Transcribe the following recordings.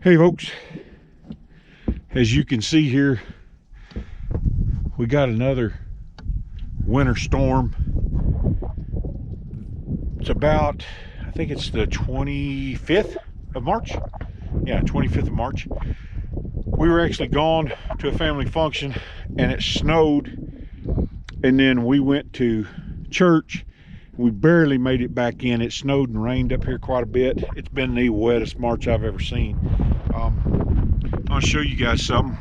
Hey folks, as you can see here, we got another winter storm. It's about, I think it's the 25th of March. Yeah, 25th of March. We were actually gone to a family function and it snowed, and then we went to church. We barely made it back in. It snowed and rained up here quite a bit. It's been the wettest March I've ever seen. I'll show you guys something.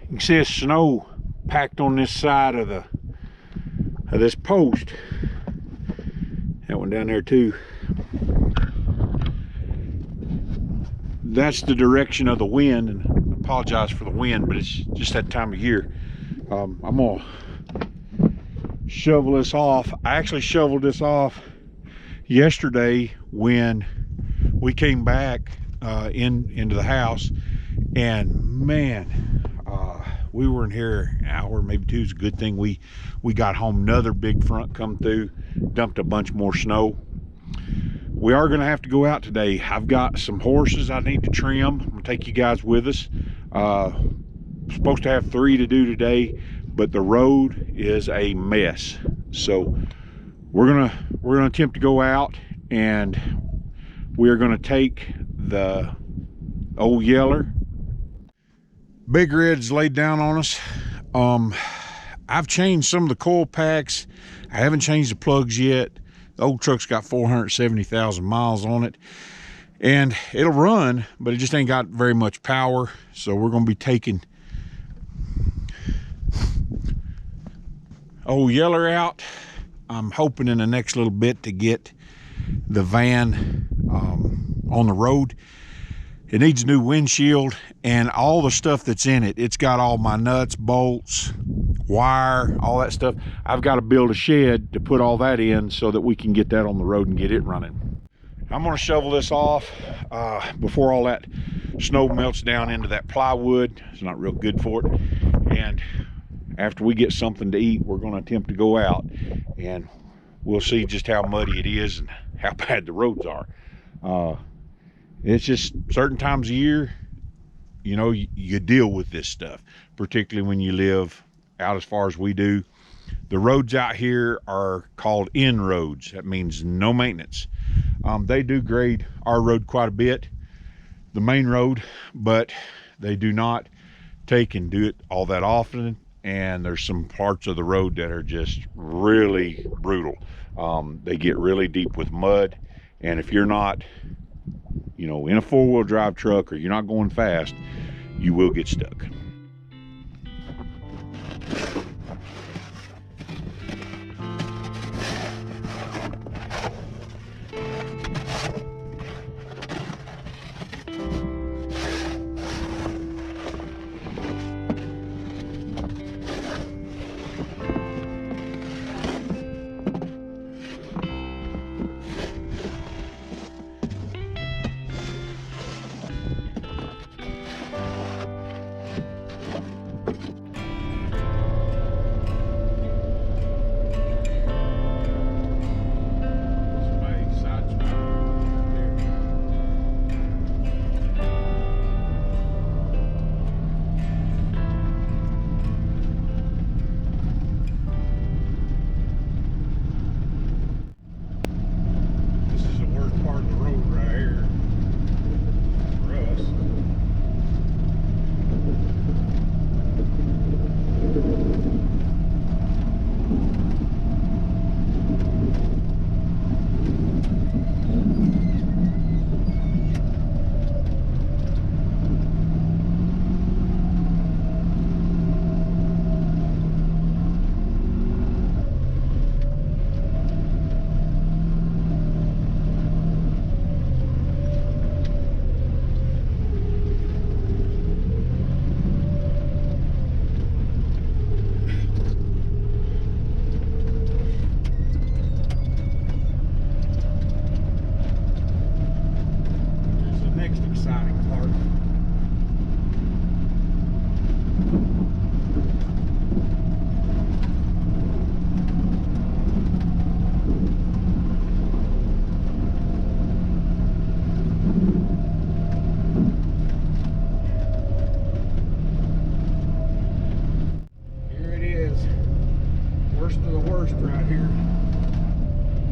You can see the snow packed on this side of this post. That one down there too. That's the direction of the wind, and I apologize for the wind, but it's just that time of year. I'm gonna shovel this off. I actually shoveled this off yesterday when we came back into the house, and man, we were in here an hour, maybe two. It's a good thing we got home. Another big front come through, dumped a bunch more snow. We are going to have to go out today. I've got some horses I need to trim. I'm going to take you guys with us. Supposed to have 3 to do today, but the road is a mess. So we're gonna attempt to go out, and we are going to take the old Yeller. Big Red's laid down on us. I've changed some of the coil packs. I haven't changed the plugs yet. The old truck's got 470,000 miles on it, and it'll run, but it just ain't got very much power. So we're going to be taking old Yeller out. I'm hoping in the next little bit to get the van on the road. It needs a new windshield and all the stuff that's in it. It's got all my nuts, bolts, wire, all that stuff. I've got to build a shed to put all that in so that we can get that on the road and get it running. I'm going to shovel this off before all that snow melts down into that plywood. It's not real good for it. And after we get something to eat, we're going to attempt to go out, and we'll see just how muddy it is and how bad the roads are. It's just certain times of year, you know, you deal with this stuff, particularly when you live out as far as we do. The roads out here are called N roads. That means no maintenance. They do grade our road quite a bit, the main road, but they do not take and do it all that often. And there's some parts of the road that are just really brutal. They get really deep with mud, and if you're not, you know, in a 4-wheel drive truck, or you're not going fast, you will get stuck.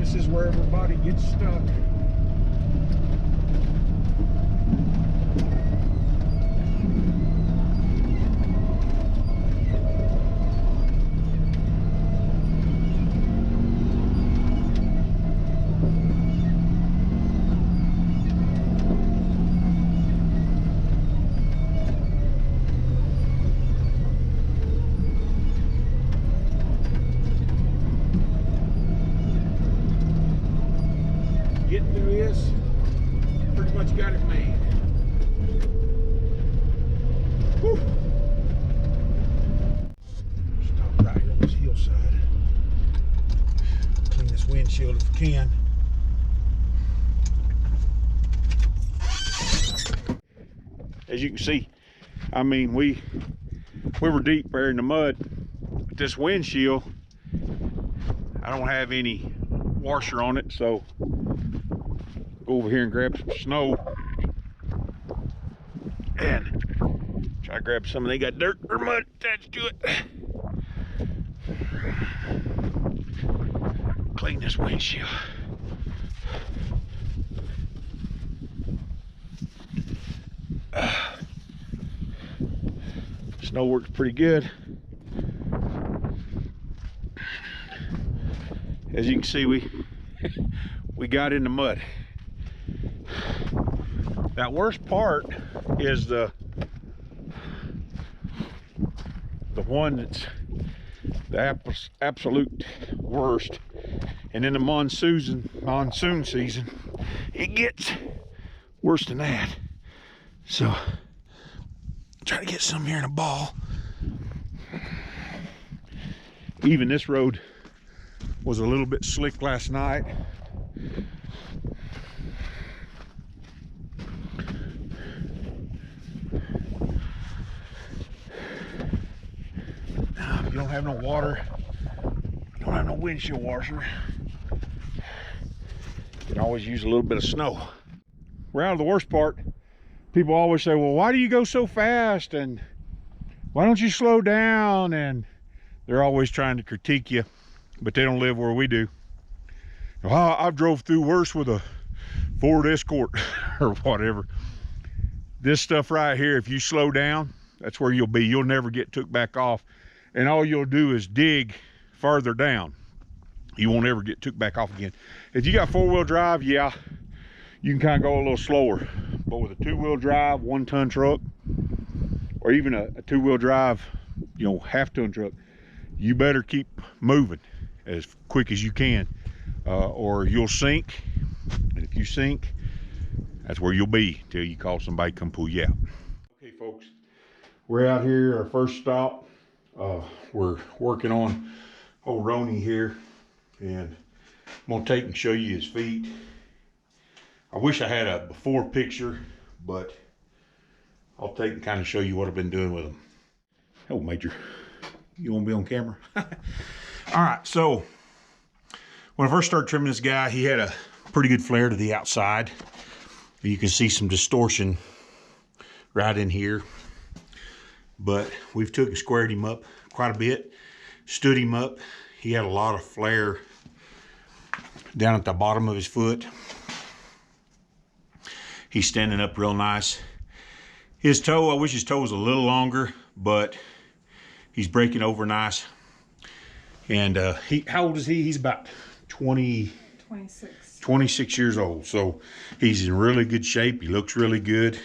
This is where everybody gets stuck. Getting through this, pretty much got it made. Whew. Stop right here on this hillside. Clean this windshield if we can. As you can see, I mean, we were deep there in the mud. But this windshield, I don't have any washer on it, so go over here and grab some snow and try to grab some. They got dirt or mud attached to it. Clean this windshield. Snow works pretty good. As you can see, we got in the mud. That worst part is the one that's the absolute worst. And in the monsoon season, it gets worse than that. So try to get some here in a ball. Even this road was a little bit slick last night. Now, if you don't have no water, you don't have no windshield washer, you can always use a little bit of snow. We're out of the worst part. People always say, well, why do you go so fast? And why don't you slow down? And they're always trying to critique you, but they don't live where we do. Well, I've drove through worse with a Ford Escort or whatever. This stuff right here, if you slow down, that's where you'll be. You'll never get took back off. And all you'll do is dig farther down. You won't ever get took back off again. If you got four-wheel drive, yeah, you can kind of go a little slower. But with a two-wheel drive, 1-ton truck, or even a two-wheel drive, half-ton truck, you better keep moving as quick as you can, or you'll sink. And if you sink, that's where you'll be till you call somebody to come pull you out. Okay, folks, we're out here, our first stop. We're working on old Ronnie here, and I'm gonna take and show you his feet. I wish I had a before picture, but I'll take and kind of show you what I've been doing with him. Oh, Major, you want to be on camera? All right, so when I first started trimming this guy, he had a pretty good flare to the outside. You can see some distortion right in here, but we've took and squared him up quite a bit, stood him up. He had a lot of flare down at the bottom of his foot. He's standing up real nice. His toe, I wish his toe was a little longer, but he's breaking over nice. And how old is he? He's about 26 years old. So he's in really good shape. He looks really good.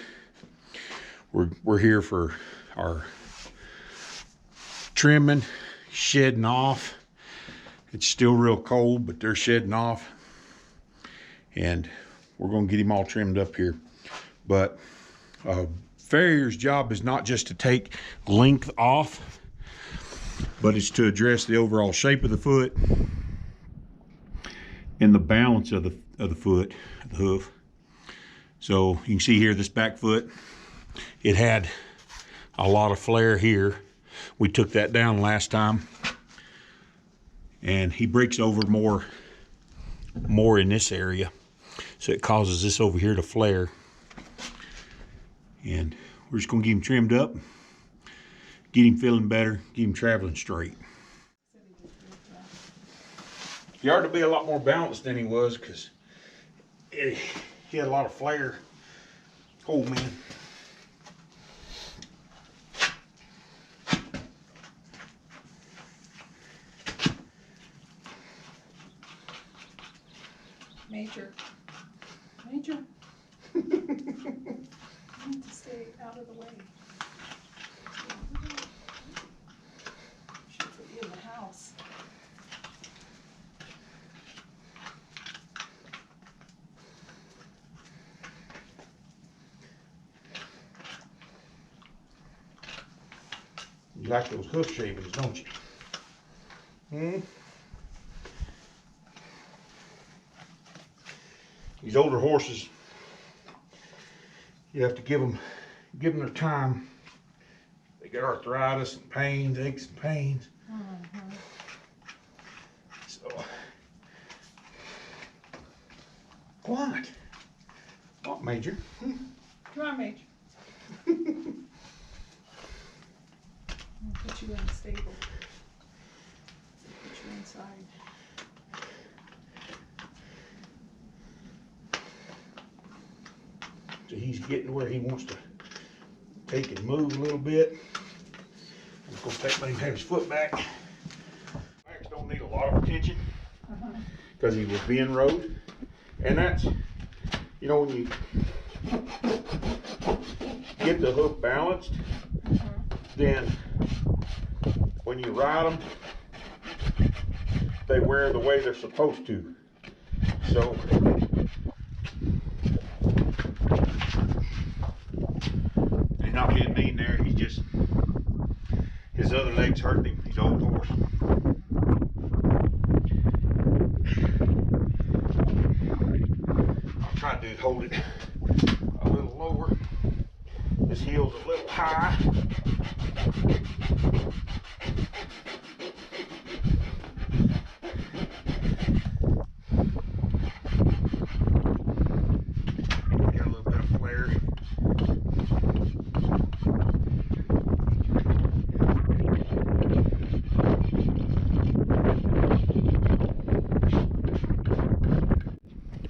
We're here for our trimming, shedding off. It's still real cold, but they're shedding off. And we're gonna get him all trimmed up here. But farrier's job is not just to take length off, but it's to address the overall shape of the foot and the balance of the foot, the hoof. So you can see here, this back foot, it had a lot of flare here. We took that down last time, and he breaks over more in this area. So it causes this over here to flare. And we're just gonna get him trimmed up, get him feeling better, get him traveling straight. He ought to be a lot more balanced than he was, because he had a lot of flair. Oh man. Major. Major. I need to stay out of the way. Should put you in the house. You like those hoof shavings, don't you? These older horses, you have to give them their time. They get arthritis and pains, aches and pains. So, what? What, Major? Come on, Major. I'll put you in the stable. Put you inside. So he's getting where he wants to take and move a little bit. I'm going to let him have his foot back. Backs don't need a lot of attention because he was being rode. And that's, you know, when you get the hoof balanced, then when you ride them, they wear the way they're supposed to. So he's not being mean there, he's just, his other leg's hurting him. He's an old horse. I'll try to hold it a little lower. His heel's a little high. Got a little bit of flare.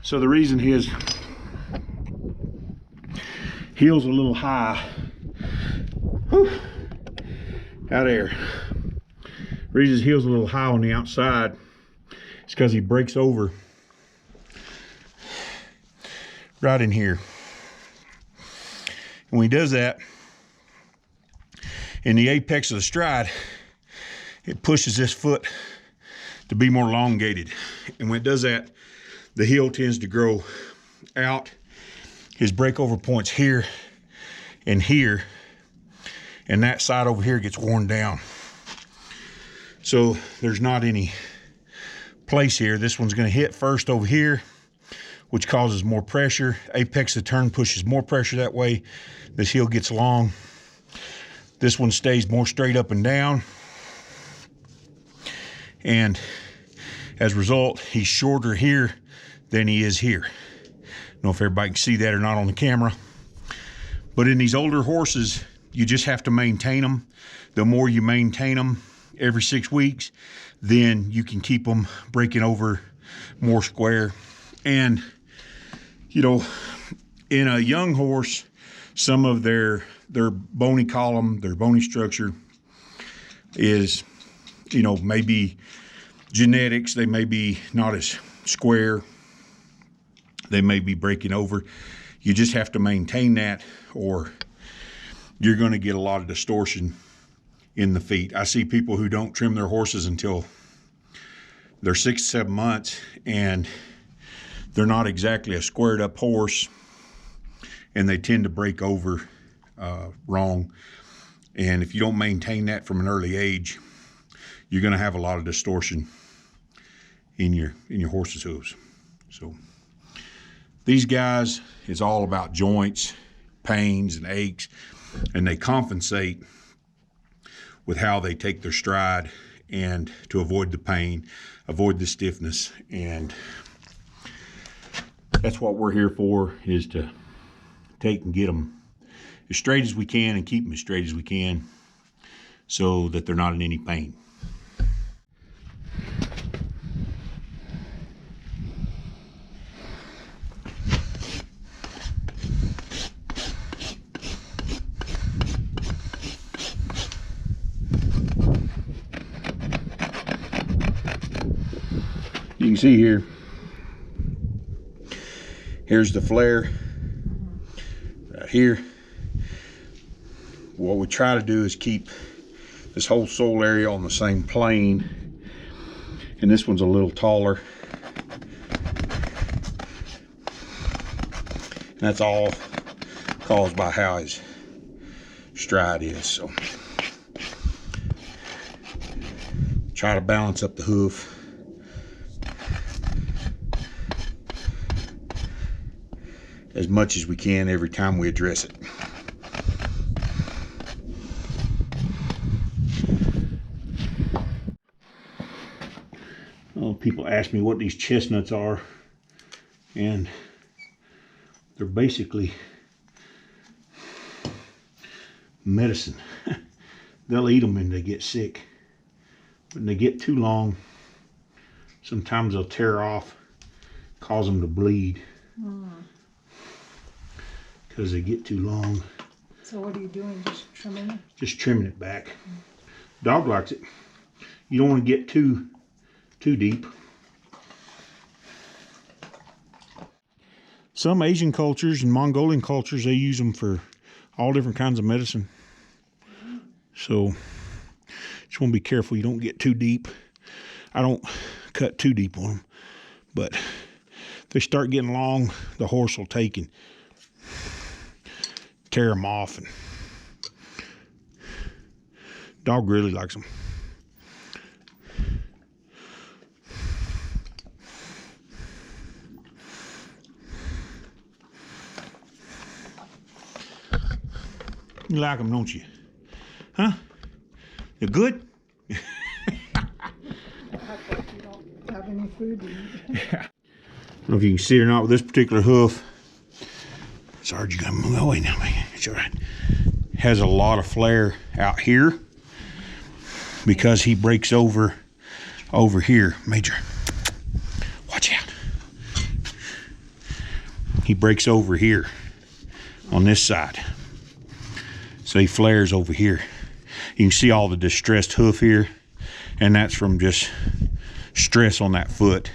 So the reason his heel's a little high, out there. Reason his heel's a little high on the outside is because he breaks over right in here. And when he does that, in the apex of the stride, it pushes this foot to be more elongated. And when it does that, the heel tends to grow out. His breakover point's here and here, and that side over here gets worn down. So there's not any place here. This one's gonna hit first over here, which causes more pressure. Apex of the turn pushes more pressure that way. This heel gets long. This one stays more straight up and down. And as a result, he's shorter here than he is here. I don't know if everybody can see that or not on the camera. But in these older horses, you just have to maintain them. The more you maintain them every 6 weeks, then you can keep them breaking over more square. And, you know, in a young horse, some of their bony column, their bony structure is, you know, maybe genetics. They may be not as square. They may be breaking over. You just have to maintain that, or you're going to get a lot of distortion in the feet. I see people who don't trim their horses until they're 6 to 7 months, and they're not exactly a squared up horse, and they tend to break over wrong. And if you don't maintain that from an early age, you're going to have a lot of distortion in your horse's hooves. So these guys, it's all about joints, pains, and aches, and they compensate with how they take their stride and to avoid the pain, avoid the stiffness. And that's what we're here for, is to take and get them as straight as we can and keep them as straight as we can so that they're not in any pain. You can see here, here's the flare right here. What we try to do is keep this whole sole area on the same plane, and this one's a little taller. And that's all caused by how his stride is. So try to balance up the hoof. As much as we can every time we address it. Oh, people ask me what these chestnuts are, and they're basically medicine. They'll eat them and they get sick. When they get too long, sometimes they'll tear off, cause them to bleed. Because they get too long. So what are you doing? Just trimming it? Just trimming it back. Dog likes it. You don't want to get too deep. Some Asian cultures and Mongolian cultures, they use them for all different kinds of medicine. So just want to be careful you don't get too deep. I don't cut too deep on them, but if they start getting long, the horse will take and tear them off, and dog really likes them. You like them, don't you? Huh? They're good? Act like you don't have any food to eat. I don't know if you can see it or not with this particular hoof. Sarge, you gotta move away now, man. It's all right. Has a lot of flare out here because he breaks over here. Major, watch out. He breaks over here on this side. So he flares over here. You can see all the distressed hoof here, and that's from just stress on that foot.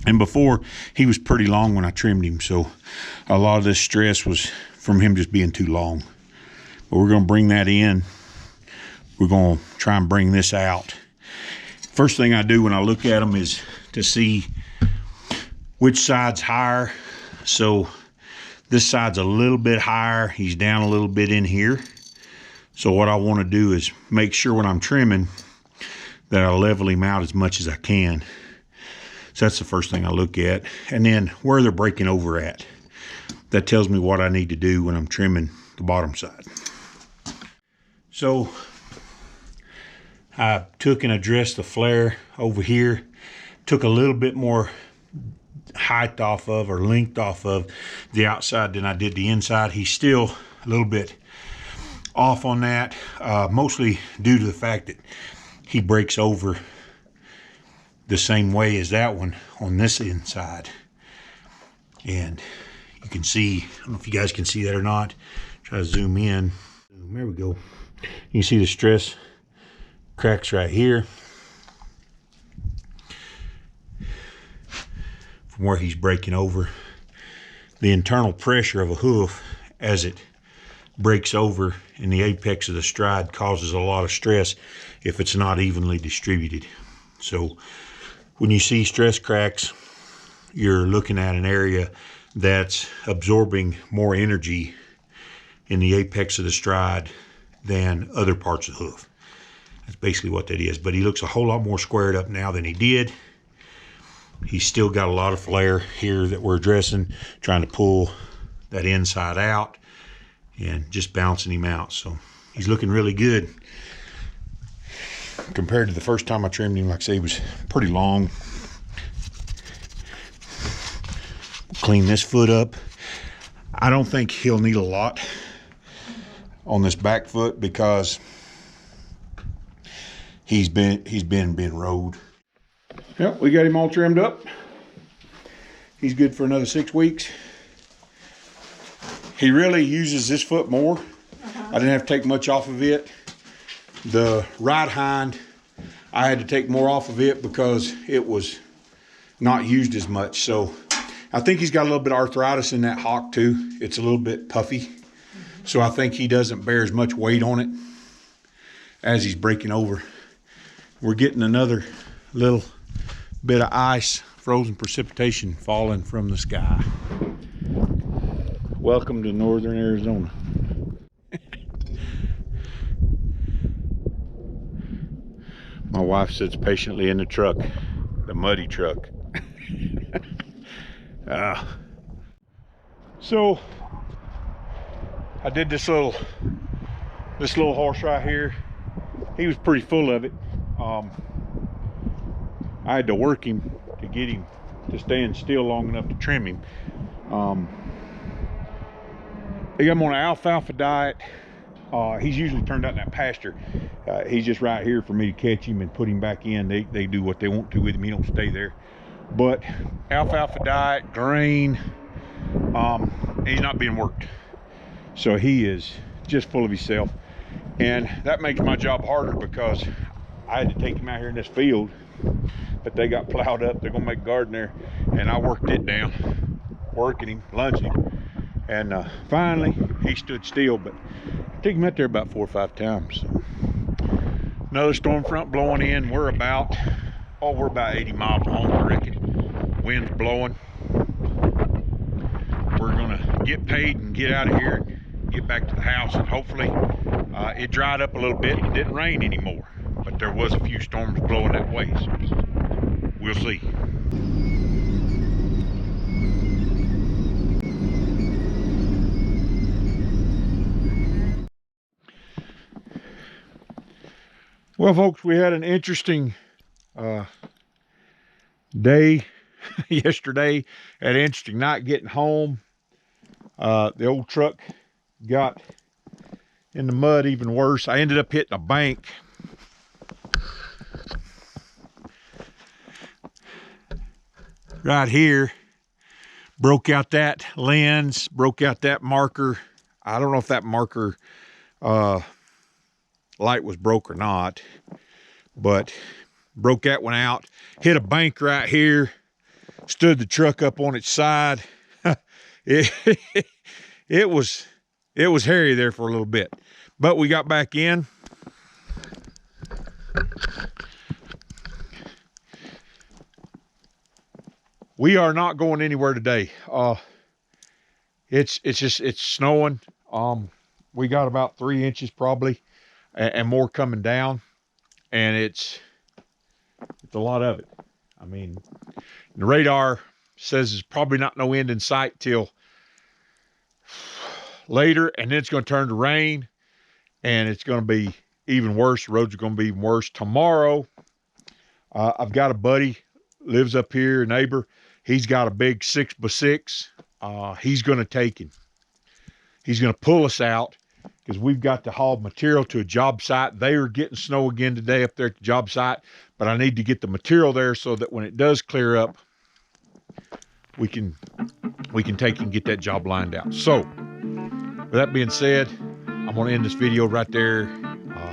And before, he was pretty long when I trimmed him, so a lot of this stress was from him just being too long. But we're going to bring that in. We're going to try and bring this out. First thing I do when I look at him is to see which side's higher. So this side's a little bit higher. He's down a little bit in here. So what I want to do is make sure when I'm trimming that I level him out as much as I can. So that's the first thing I look at. And then where they're breaking over at. That tells me what I need to do when I'm trimming the bottom side. So I took and addressed the flare over here. Took a little bit more height off of, or length off of, the outside than I did the inside. He's still a little bit off on that, mostly due to the fact that he breaks over the same way as that one on this inside. And you can see, I don't know if you guys can see that or not. Try to zoom in. There we go. You can see the stress cracks right here from where he's breaking over. The internal pressure of a hoof as it breaks over in the apex of the stride causes a lot of stress if it's not evenly distributed. So when you see stress cracks, you're looking at an area that's absorbing more energy in the apex of the stride than other parts of the hoof. That's basically what that is. But he looks a whole lot more squared up now than he did. He's still got a lot of flare here that we're addressing, trying to pull that inside out and just bouncing him out. So he's looking really good. Compared to the first time I trimmed him, like I say, he was pretty long. Clean this foot up. I don't think he'll need a lot on this back foot because he's been rode. Yep, we got him all trimmed up. He's good for another 6 weeks. He really uses this foot more. I didn't have to take much off of it. The right hind, I had to take more off of it because it was not used as much. So I think he's got a little bit of arthritis in that hock too. It's a little bit puffy. So I think he doesn't bear as much weight on it as he's breaking over. We're getting another little bit of ice, frozen precipitation falling from the sky. Welcome to northern Arizona. My wife sits patiently in the truck, the muddy truck. So I did this little horse right here. He was pretty full of it. I had to work him to get him to stand still long enough to trim him. They got him on an alfalfa diet. He's usually turned out in that pasture. He's just right here for me to catch him and put him back in. They do what they want to with him. He don't stay there. But alfalfa diet, grain, and he's not being worked. So he is just full of himself. And that makes my job harder because I had to take him out here in this field, but they got plowed up. They're gonna make a garden there. And I worked it down, working him, lunging him. And finally he stood still, but I took him out there about 4 or 5 times. So another storm front blowing in. We're about 80 miles long, I reckon. Wind's blowing. We're gonna get paid and get out of here and get back to the house, and hopefully it dried up a little bit and didn't rain anymore, but there was a few storms blowing that way, so we'll see. Well, folks, we had an interesting day yesterday. Had an interesting night getting home. The old truck got in the mud even worse. I ended up hitting a bank. Right here. Broke out that lens, broke out that marker. I don't know if that marker light was broke or not, but broke that one out. Hit a bank right here. Stood the truck up on its side. It was hairy there for a little bit, but we got back in. We are not going anywhere today. It's snowing. We got about 3 inches probably, and more coming down, and it's a lot of it. I mean, the radar says it's probably not no end in sight till later, and then it's going to turn to rain, and it's going to be even worse. The roads are going to be even worse tomorrow. I've got a buddy lives up here, a neighbor. He's got a big 6x6. He's going to take him. He's going to pull us out because we've got to haul material to a job site. They are getting snow again today up there at the job site, but I need to get the material there so that when it does clear up, we can take and get that job lined out. So with that being said, I'm going to end this video right there.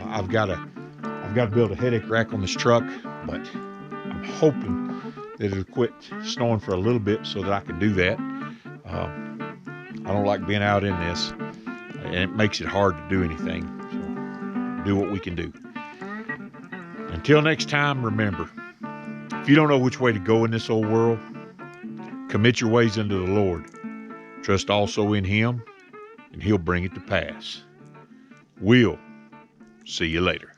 I've got to build a headache rack on this truck, but I'm hoping that it'll quit snowing for a little bit so that I can do that. I don't like being out in this, and it makes it hard to do anything. So do what we can do. Until next time, remember, if you don't know which way to go in this old world, commit your ways unto the Lord. Trust also in Him, and He'll bring it to pass. We'll see you later.